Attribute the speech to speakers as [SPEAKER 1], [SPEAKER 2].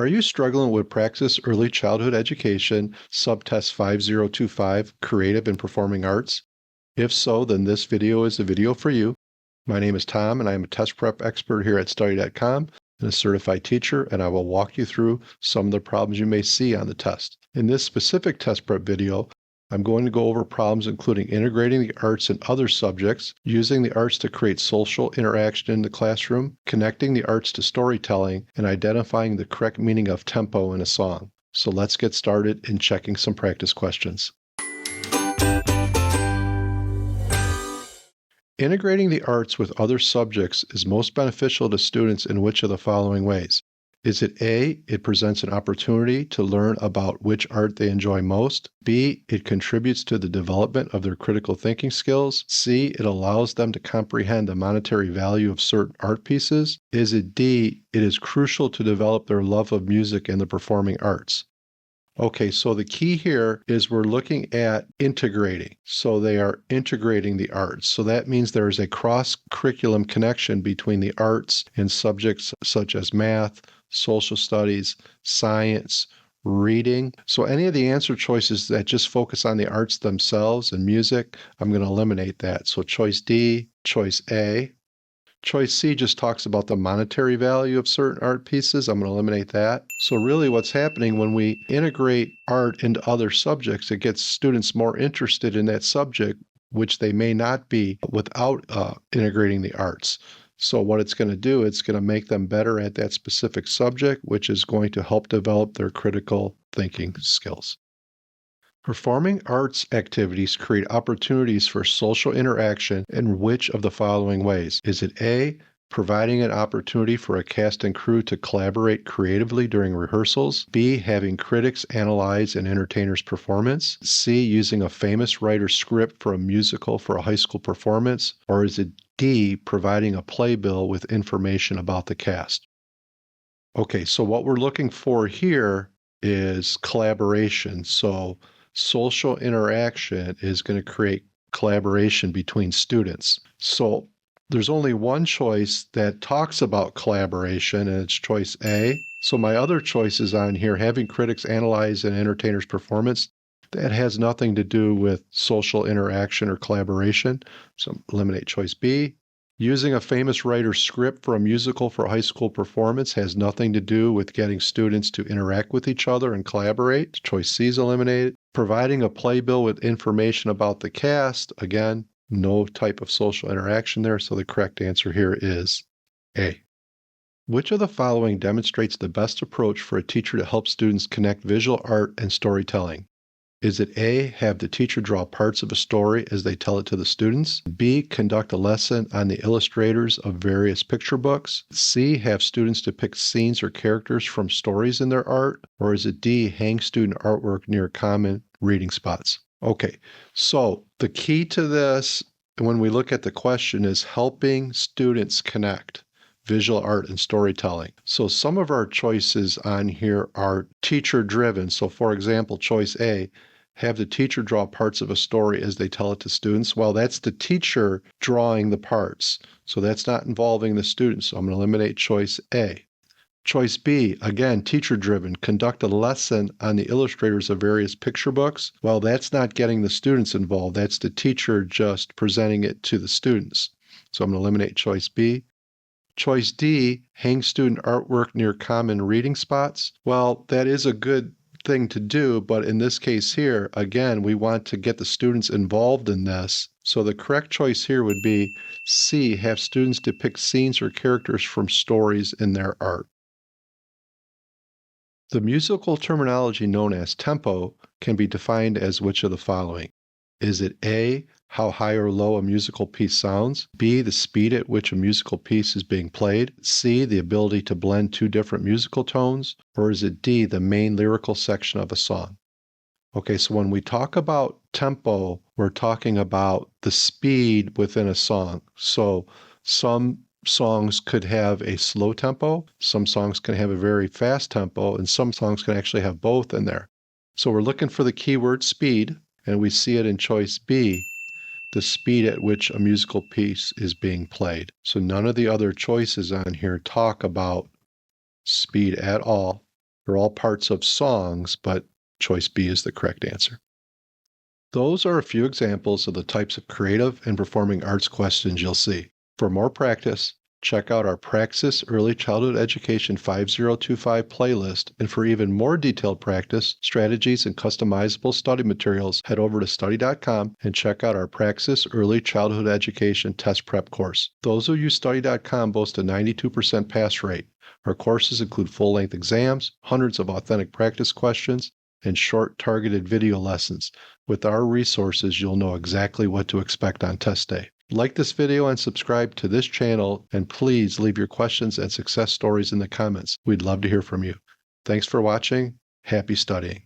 [SPEAKER 1] Are you struggling with Praxis Early Childhood Education, Subtest 5025, Creative and Performing Arts? If so, then this video is the video for you. My name is Tom, and I am a test prep expert here at Study.com and a certified teacher, and I will walk you through some of the problems you may see on the test. In this specific test prep video, I'm going to go over problems including integrating the arts and other subjects, using the arts to create social interaction in the classroom, connecting the arts to storytelling, and identifying the correct meaning of tempo in a song. So let's get started in checking some practice questions. Integrating the arts with other subjects is most beneficial to students in which of the following ways? Is it A, it presents an opportunity to learn about which art they enjoy most? B, it contributes to the development of their critical thinking skills? C, it allows them to comprehend the monetary value of certain art pieces? Is it D, it is crucial to develop their love of music and the performing arts? Okay, so the key here is we're looking at integrating. So they are integrating the arts. So that means there is a cross-curriculum connection between the arts and subjects such as math, social studies, science, reading. So any of the answer choices that just focus on the arts themselves and music, I'm going to eliminate that. So choice D, choice A. Choice C just talks about the monetary value of certain art pieces. I'm going to eliminate that. So really what's happening when we integrate art into other subjects, it gets students more interested in that subject, which they may not be without integrating the arts. So what it's going to do, it's going to make them better at that specific subject, which is going to help develop their critical thinking skills. Performing arts activities create opportunities for social interaction in which of the following ways? Is it A, providing an opportunity for a cast and crew to collaborate creatively during rehearsals? B, having critics analyze an entertainer's performance? C, using a famous writer's script for a musical for a high school performance? Or is it D, providing a playbill with information about the cast? Okay, so what we're looking for here is collaboration. So social interaction is going to create collaboration between students. So there's only one choice that talks about collaboration, and it's choice A. So my other choices on here, having critics analyze an entertainer's performance, that has nothing to do with social interaction or collaboration. So eliminate choice B. Using a famous writer's script for a musical for a high school performance has nothing to do with getting students to interact with each other and collaborate. Choice C is eliminated. Providing a playbill with information about the cast, again, no type of social interaction there, so the correct answer here is A. Which of the following demonstrates the best approach for a teacher to help students connect visual art and storytelling? Is it A, have the teacher draw parts of a story as they tell it to the students? B, conduct a lesson on the illustrators of various picture books? C, have students depict scenes or characters from stories in their art? Or is it D, hang student artwork near common reading spots? Okay, so the key to this, when we look at the question, is helping students connect visual art and storytelling. So some of our choices on here are teacher-driven. So for example, choice A, have the teacher draw parts of a story as they tell it to students. Well, that's the teacher drawing the parts. So that's not involving the students. So I'm going to eliminate choice A. Choice B, again, teacher-driven, conduct a lesson on the illustrators of various picture books. Well, that's not getting the students involved. That's the teacher just presenting it to the students. So I'm going to eliminate choice B. Choice D, hang student artwork near common reading spots. Well, that is a good thing to do, but in this case here, again, we want to get the students involved in this. So the correct choice here would be C, have students depict scenes or characters from stories in their art. The musical terminology known as tempo can be defined as which of the following? Is it A, how high or low a musical piece sounds? B, the speed at which a musical piece is being played? C, the ability to blend two different musical tones? Or is it D, the main lyrical section of a song? Okay, so when we talk about tempo, we're talking about the speed within a song. So some songs could have a slow tempo, some songs can have a very fast tempo, and some songs can actually have both in there. So we're looking for the keyword speed, and we see it in choice B, the speed at which a musical piece is being played. So none of the other choices on here talk about speed at all. They're all parts of songs, but choice B is the correct answer. Those are a few examples of the types of creative and performing arts questions you'll see. For more practice, check out our Praxis Early Childhood Education 5025 playlist, and for even more detailed practice, strategies, and customizable study materials, head over to study.com and check out our Praxis Early Childhood Education test prep course. Those who use study.com boast a 92% pass rate. Our courses include full-length exams, hundreds of authentic practice questions, and short targeted video lessons. With our resources, you'll know exactly what to expect on test day. Like this video and subscribe to this channel, and please leave your questions and success stories in the comments. We'd love to hear from you. Thanks for watching. Happy studying.